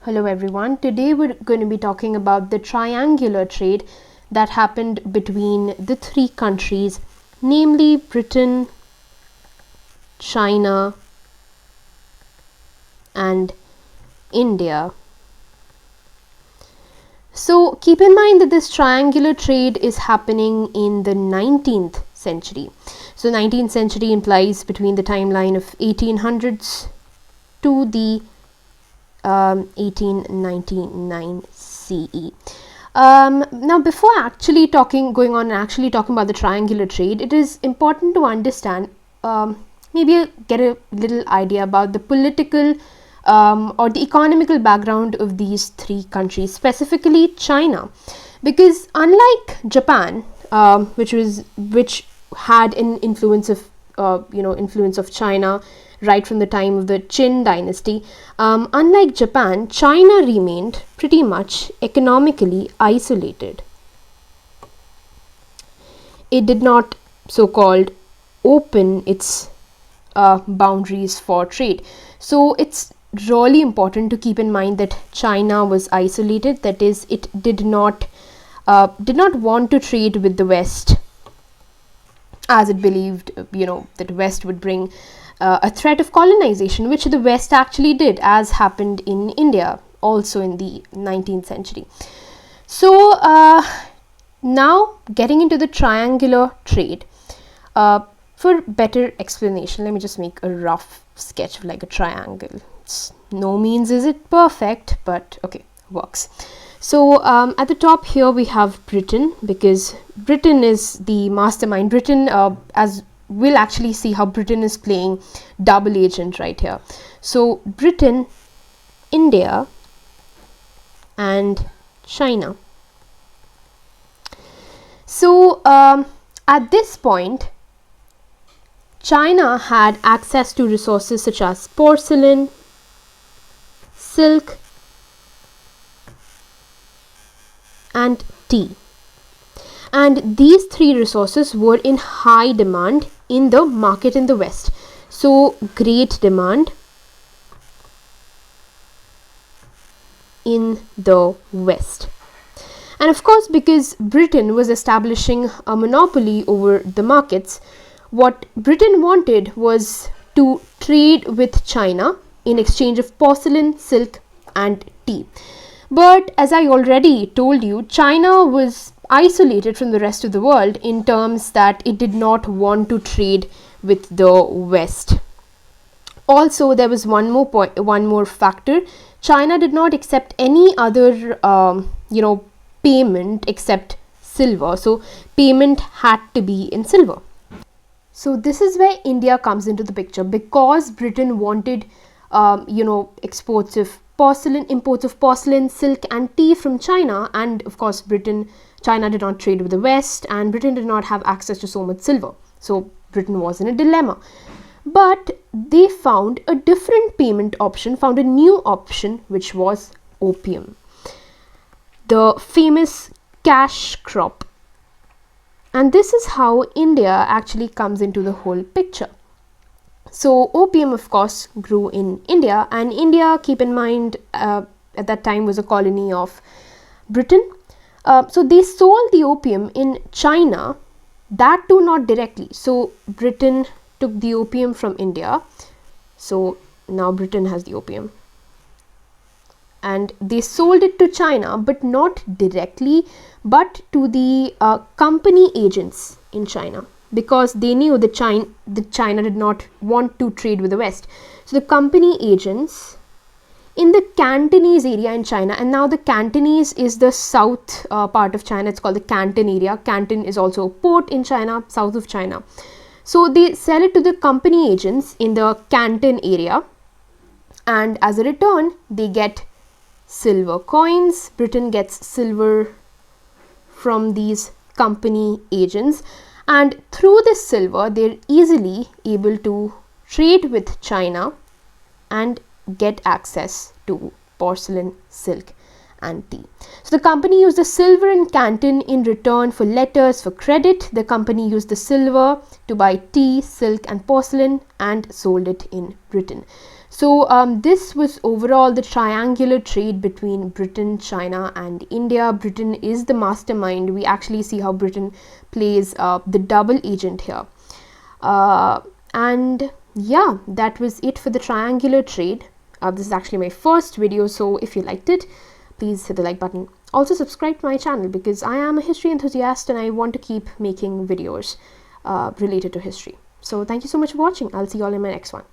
Hello everyone. Today we're going to be talking about the triangular trade that happened between the three countries, namely Britain, China, and India. So keep in mind that this triangular trade is happening in the 19th century. So 19th century implies between the timeline of 1800s to the 1899 CE. Now, before going on and actually talking about the triangular trade, it is important to understand, maybe get a little idea about the political or the economical background of these three countries, specifically China, because unlike Japan, which had an influence of China right from the time of the Qin dynasty. Unlike Japan, China remained pretty much economically isolated. It did not so-called open its boundaries for trade. So it's really important to keep in mind that China was isolated. That is, it did not want to trade with the West, as it believed, that West would bring a threat of colonization, which the West actually did, as happened in India also in the 19th century. So now getting into the triangular trade, for better explanation, let me just make a rough sketch of like a triangle. No means is it perfect, but okay, works. So at the top here we have Britain, because Britain is the mastermind. Britain, as we'll actually see how Britain is playing double agent right here. So Britain, India, and China. So at this point, China had access to resources such as porcelain, silk, and tea. And these three resources were in high demand in the market in the West. So great demand in the West. And of course, because Britain was establishing a monopoly over the markets, what Britain wanted was to trade with China in exchange of porcelain, silk, and tea. But as I already told you, China was isolated from the rest of the world in terms that it did not want to trade with the West. Also, there was one more factor. China did not accept any other payment except silver. So payment had to be in silver. So this is where India comes into the picture, because Britain wanted imports of porcelain, silk, and tea from China, and of course China did not trade with the West, and Britain did not have access to so much silver. So Britain was in a dilemma. But they found a different payment option, found a new option, which was opium, the famous cash crop. And this is how India actually comes into the whole picture. So opium, of course, grew in India, and India, keep in mind, at that time was a colony of Britain. So they sold the opium in China, that too not directly. So Britain took the opium from India. So now Britain has the opium. And they sold it to China, but not directly, but to the company agents in China, because they knew that China did not want to trade with the West. So the company agents in the Cantonese area in China, and now the Cantonese is the south part of China, it's called the Canton area. Canton is also a port in China, south of China. So they sell it to the company agents in the Canton area, and as a return they get silver coins. Britain gets silver from these company agents, and through this silver they're easily able to trade with China and get access to porcelain, silk, and tea. So the company used the silver in Canton in return for letters for credit. The company used the silver to buy tea, silk, and porcelain and sold it in Britain. So this was overall the triangular trade between Britain, China and India. Britain is the mastermind. We actually see how Britain plays the double agent here. And yeah, that was it for the triangular trade. This is actually my first video, so if you liked it, please hit the like button. Also subscribe to my channel because I am a history enthusiast and I want to keep making videos related to history. So thank you so much for watching. I'll see you all in my next one.